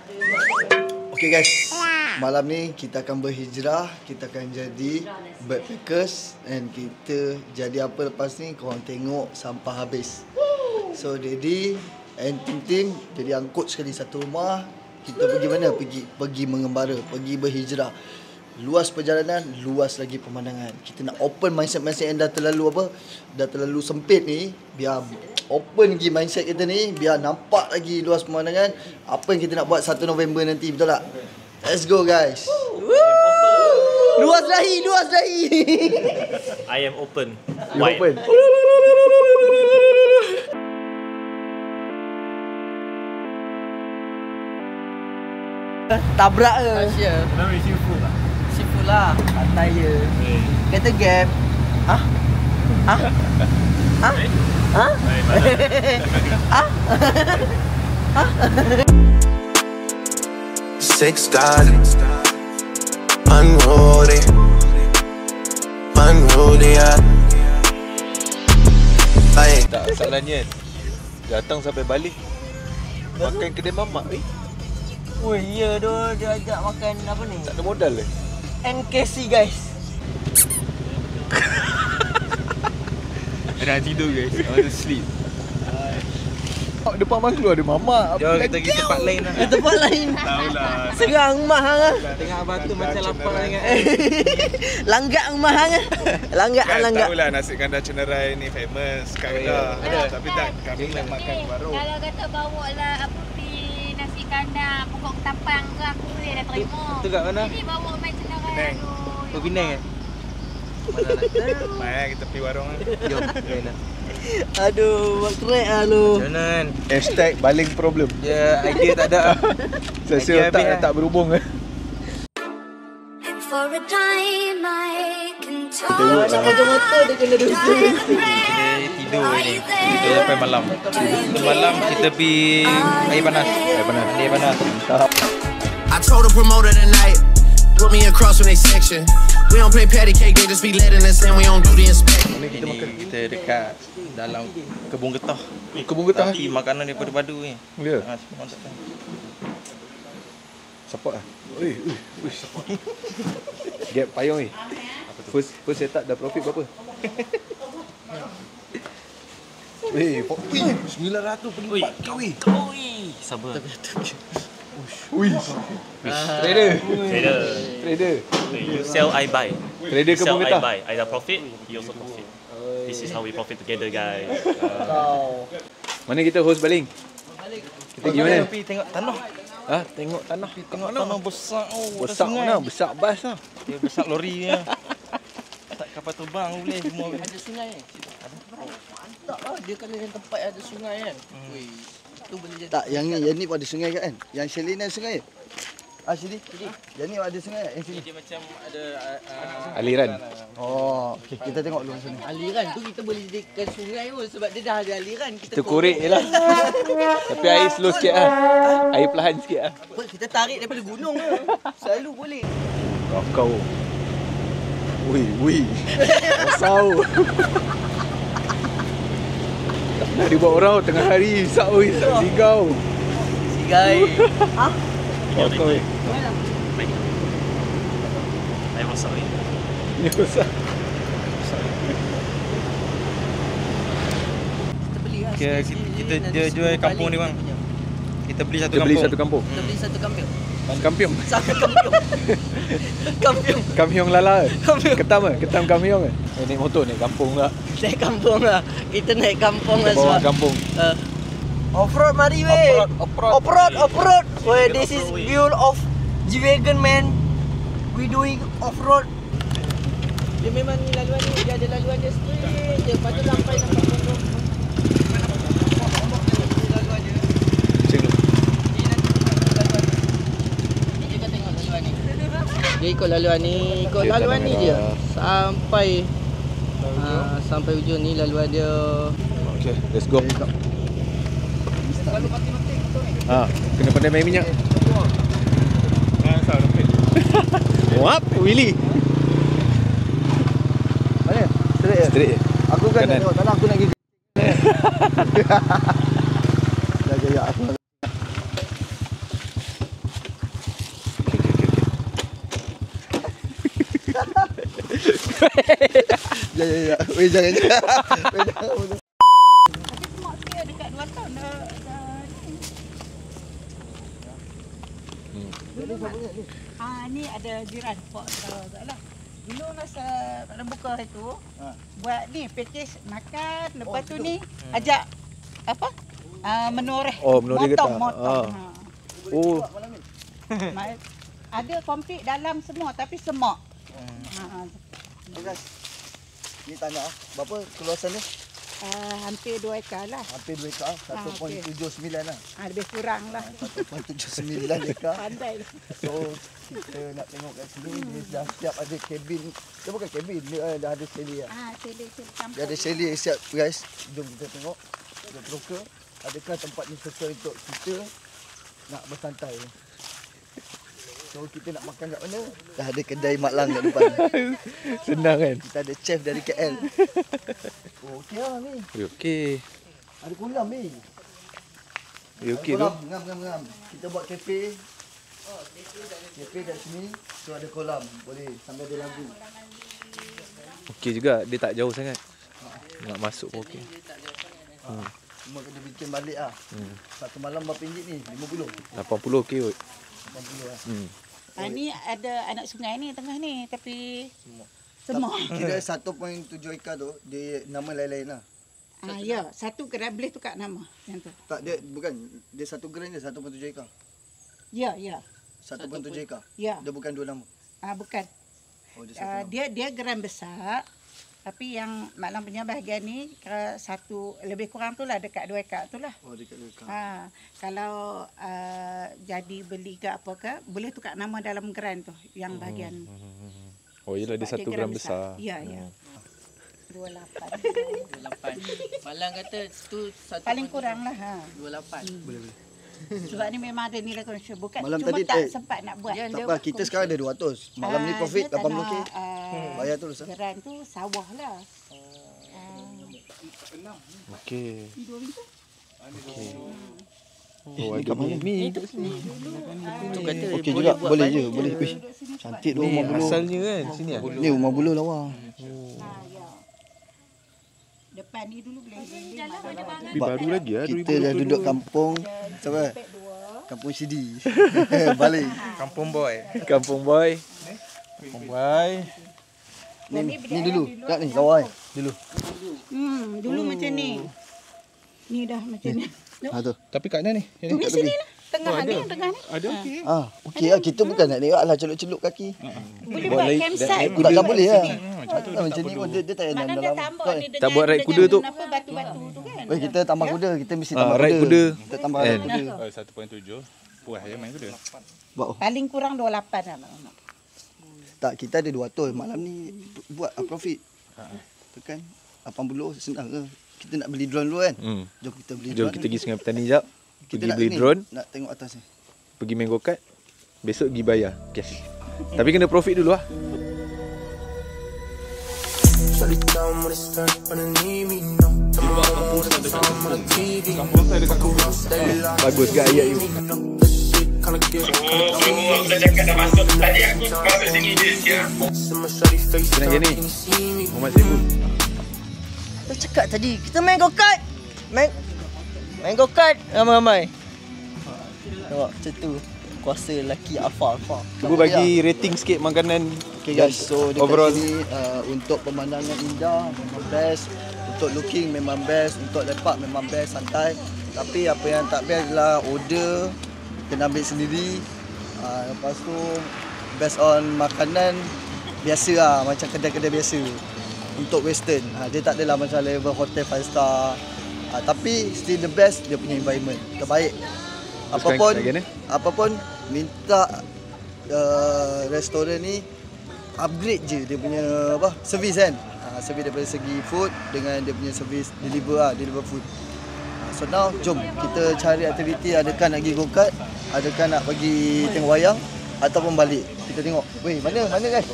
Okay guys, malam ni kita akan berhijrah. Kita akan jadi backpackers. And kita jadi apa lepas ni, korang tengok sampai habis. So Daddy and Tim jadi angkut sekali satu rumah. Kita pergi mana? Pergi mengembara, pergi berhijrah. Luas perjalanan, luas lagi pemandangan. Kita nak open mindset-mindset yang dah terlalu sempit ni. Biar open lagi mindset kita ni, biar nampak lagi luas pemandangan. Apa yang kita nak buat 1 November nanti, betul tak? Let's go guys. Luas dahi. I am open. You open. Tabrak ke? Asia. Kenapa seafood lah? Seafood lah. Santai je. Kata gap. Hah? Hah? Hah? Hah? Hah? Hah? Six God, unruly, Tak salahnya datang sampai balik makan kedai mamak Woi, ya tu dia ajak makan apa ni? tak ada modal NKC guys. Dah tidur guys, I want to sleep. Depan mak keluar ada mamak. Jom kita pergi tempat lain lah. Tempat lain. Tahulah. Serang rumah hang. Tengah batu macam lapar ingat. Langgak rumah hang. Langgak. Tahulah nasi kandar Cenerai ni famous kat Kedah. Tapi tak kami nak makan baru. Kalau kata bawa lah apa pi nasi kandar pokok ketapang ke aku boleh dah terima. Tu kat mana? Ini bawa main Cenerai. Penang. Tu Penang eh? Mana nak? Mai kita pergi warung kan. Jom. Jom. Aduh, buat krek lah lu. Jangan. Hashtag baling problem. Ya, idea tak ada. Saya tak berhubung For a time I can talk. Nak kerja motor dia kena dosa. Kita tidur ni. Kita sampai malam. Malam kita pergi air panas. Air panas. I told the promoter tonight, put me across from their section. We don't play patty cake, they just be letting us in, we don't do the inspection. Ini kita dekat dalam kebun getah. Kebun getah. Tapi makanan daripada padu ni. Ya. Semua tak tahu. Support lah. Gap payung ni. First setup dah profit berapa? 900 penikmat kau weh. Sabar. Trader. You sell, I buy. Trader You sell, kebun I getah. buy. I dah profit, you also profit. This is how we profit together, guys. Mana kita host baling? Kita pergi mana? Pergi tengok tanah. Ha? Tengok tanah. Tengok tanah besar. Oh, Besar mana? Besar bas lah. Dia besar lori ni. Tak kapal terbang boleh semua. Ada sungai kan? Mantap lah. Dia kalau yang tempat ada sungai kan? Wih, tu boleh jadi. Tak, yang ni pun ada sungai kan? Yang Shelly ni ada sungai. Sini. Yang ni ada sungai yang sini. Dia macam ada Aliran. Oh, okay. Kita tengok dulu sini. Aliran tu kita boleh jadikan sungai pun sebab dia dah ada aliran. Kita korek je lah. Tapi air slow sikit lah. Air perlahan sikit lah. Apa, kita tarik daripada gunung ke? Selalu boleh. Kau. Wih. Masau. Tak pernah dibuat orang tengah hari. Sak sigau. Sigai. Kau. air rosak ni. Ni rosak. Kita beli lah. Kita jual kampung ni bang. Kita beli satu Kita kampung. beli satu kampung. Kita beli satu kampion. Kampiong. Satu kampion. Kampion. Kampiong lala. Ketam ke? Ketam kampiong ke? Naik motor naik kampung pula. Naik kampung lah. Kita naik kampung lah Bawa sebab. kampung. Off-road mari weh. Off-road. Weh, this is view of G-Wagon man. We doing off-road. Dia memang ni laluan ni. Dia ada laluan dia straight je. Lepas tu sampai pondok. Laluan dia. Cek dulu. Dia kata tengok laluan ni. Dia ikut laluan ni. Ikut laluan ni je. Sampai ujung ni laluan dia. Okay, let's go. Kena pandai main minyak. Wap, Willy. Mana? Straight je? Straight je. Aku kan nak tengok tanah, aku nak pergi. Dah jaya aku. Ya. Weh jangan. Weh jangan. Tapi semak saya dekat 2 tahun dah ni ada jiran Pak taklah. Dulu masa nak buka itu buat ni package makan, lepas tu ni ajak apa? Menoreh. Oh, menoreh getah. Motong. Oh. Ada komplit dalam semua tapi semak. Guys. Ni tanya berapa keluasan dia? Hampir 2 ekar lah. Hampir 2 ekar, 1.79 lah. Lebih kurang lah. 1.79 ekar. Pandai lah. So kita nak tengok kat sini dia dah siap ada kabin. Dia bukan kabin, dia dah ada seli lah. Seli campur. Dia ada seli siap guys. Jom kita tengok. Ada broker. Adakah tempat ni sesuai untuk kita nak bersantai? So kita nak makan kat mana? Dah ada kedai Mak Lang kat depan. Senang kan? Kita ada chef dari KL. Oh, okey lah ni. Okey. Ada kolam ni. Okey tu. Ngam. Kita buat kafe. Kafe kat sini. So ada kolam. Boleh sambil ada lagu. Okey juga. Dia tak jauh sangat. Nak masuk pun okey. Cuma kena bikin balik lah. Satu malam berapa ringgit ni? 50? 80 okey kot. 80 lah. Ni ada anak sungai ni tengah ni tapi semua. Kira 1.7 ekar tu dia nama lain-lain lah. Ya, satu gerai boleh tukar nama yang tu. Tak, dia bukan. Dia satu gerai je 1.7 ekar. Ya. 1.7 ekar. Ya. Dia bukan 2 nama. Bukan. Oh, dia satu nama. Dia gerai besar. Tapi yang Mak Lang punya bahagian ni satu lebih kurang tu lah dekat 2 ekar tu lah. Oh, dekat 2 ekar. Kalau jadi beli ke apa ke, boleh tukar nama dalam gerai tu yang bahagian. Oh, yelah dia satu gram besar. Ya. 28. Malang kata tu satu Paling kurang lah. 28. Boleh. Sebab ni memang ada nilai komersial. Bukan Malam cuma tadi, tak sempat nak buat. Tak apa, kita sekarang ada 200. Malam ni profit 80k. Bayar terus lah. Geran tu sawah lah. Okey. Oh, ada ni. Tu kata Okey juga, boleh je. Boleh. Wih, cantik tu rumah bulu. Asalnya kan sini ah. Ni rumah bulu lawa. Depan ni dulu boleh Lebih baru lagi ah. Kita dah duduk kampung. Siapa? Kampung CD. Balik. Kampung boy. Kampung boy. Ni dulu. Tak ni kawan. Dulu. Dulu macam ni. Ni dah macam ni. Tu. Tapi kat mana ni? Ni sini lah. Tengah ni. Ada okey. Okey lah. Kita bukan nak tengok lah celup-celup kaki. Boleh buat campsite. Tak boleh lah. Macam Macam ni pun dia tak payah Maknanya dalam. tambah ni dengan Tak buat ride kuda tu. Apa batu-batu tu kan. Weh, kita tambah kuda. Kita mesti tambah ride kuda. Kita tambah ride kuda. 1.7. Puas je main kuda. Paling kurang 28 lah. Tak, kita ada 200. Malam ni buat profit. Tekan 80 senang ke. Kita nak beli drone dulu kan. Jom kita beli drone. Jom kita pergi Sungai Petani jap. Kita Pergi nak beli ni, drone. Nak tengok atas ni. Pergi main go-kart. Besok pergi bayar cash. Tapi kena profit dulu lah. Bagus ke ayat you? Senang je ni Muhammad Saiful. Kita cakap tadi kita main go-kart. Main go-kart ramai-ramai. Tengok macam tu. Kuasa lelaki Alfa. Cuba bagi rating sikit makanan. Okay guys, so dekat overall sini untuk pemandangan indah memang best, untuk looking memang best, untuk lepak memang best, santai. Tapi apa yang tak best adalah order kena ambil sendiri. Lepas tu based on makanan biasa lah, macam kedai-kedai biasa. Untuk western, dia tak adalah macam level hotel 5 star. Tapi still the best, dia punya environment terbaik. Apapun minta restoran ni upgrade je dia punya servis kan. Servis daripada segi food dengan dia punya servis deliver food. So now jom kita cari aktiviti, adakah nak pergi go-kart, adakah nak pergi tengok wayang ataupun balik. Kita tengok. Weh, mana guys?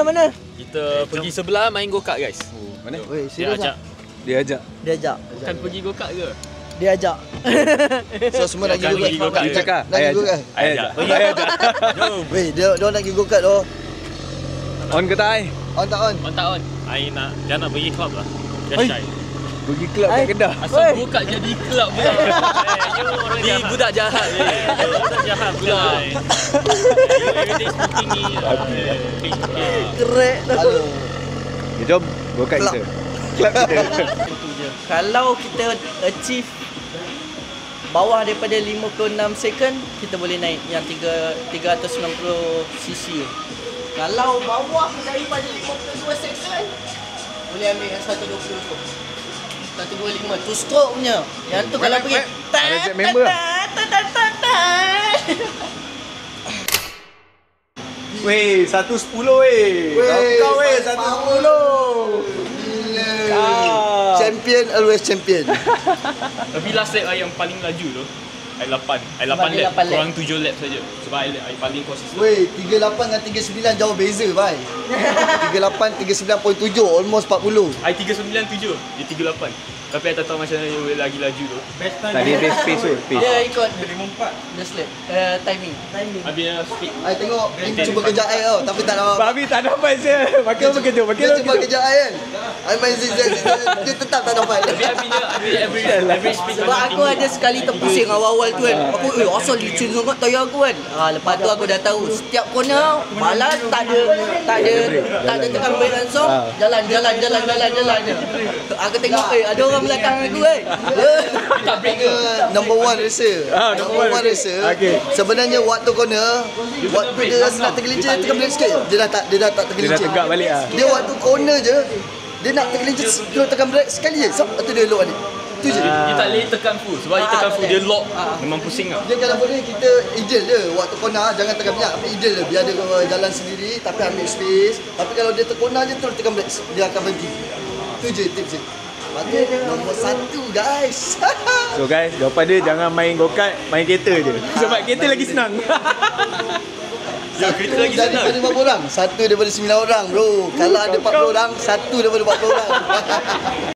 Mana? Kita pergi sebelah main go-kart guys. Mana? Weh, serius ah. Dia ajak. Bukan pergi go-kart ke? Dia ajak. So semua nak pergi go-kart. You cakap. Nak pergi go-kart. Ayah ajak. Weh, dia nak pergi go-kart tu. On ke tak ai? On tak on? On tak on? I nak, dia nak pergi club lah. Dia shy. Pergi kelab kat Kedah. Asal buka jadi club pula. Ni budak jahat. Budak jahat pula. Everything smoking ni. Kerek tu. Aduh. Okay, jom. Go kat kita. Kelab kita. Kalau kita achieve bawah daripada 56 second, kita boleh naik yang 390cc. Kalau bawah daripada 52 second, boleh ambil yang 120 tu. 125 tu stroke punya. Yang tu kalau pergi Ada set member lah. Weh, 110 weh. Kau weh, 110. Gila. Champion always champion. Tapi last lap yang paling laju tu, I 8 Sebab lap. dia 8 lap. Korang 7 lap saja. Sebab I paling konsisten. Weh, 38 dengan 39 jauh beza, bhai. 38, 39.7, almost 40. I 39.7, dia 38. Tapi I tak tahu macam mana dia lagi laju tu. Tadi dia pace tu. Pace. Dia ikut 54. Dia slap. Timing. Habis dia speed. I tengok Im cuba kejar I tau, tapi tak dapat. Babi tak dapat saya. Makin berkejut. Dia cuba kejar I kan. I main zigzag, dia tetap tak dapat. Tapi average speed. Sebab aku ada sekali terpusing awal-awal tu kan. Aku asal licin sangat tayar aku kan. Lepas tu aku dah tahu setiap corner malas tak ada tekan brake langsung. Jalan. Aku tengok ada orang belakang aku kan. Tak break ke? Number one racer. Number one racer. Okay. Sebenarnya waktu corner, waktu dia rasa nak tergelincir, tekan brake sikit. Dia dah tak Dia dah tergelincir. tegak balik lah. Dia waktu corner je, dia nak tergelincir, dia tekan brake sekali je. Lepas tu dia lock balik. Tu je. Dia tak boleh tekan full. Sebab dia tekan full, dia lock. Memang pusing lah. Dia kalau boleh kita ijel je waktu corner, jangan tekan minyak, tapi ijel je biar dia jalan sendiri tapi ambil space. Tapi kalau dia terkona je terus tekan brake, dia akan berhenti. Tu je tips je. Lepas tu nombor 1 guys. So guys, jawapan dia jangan main go-kart, main kereta je. Sebab kereta lagi senang. Ya, kereta lagi senang. Daripada berapa orang? 1 daripada 9 orang bro. Kalau ada 40 orang, 1 daripada 40 orang.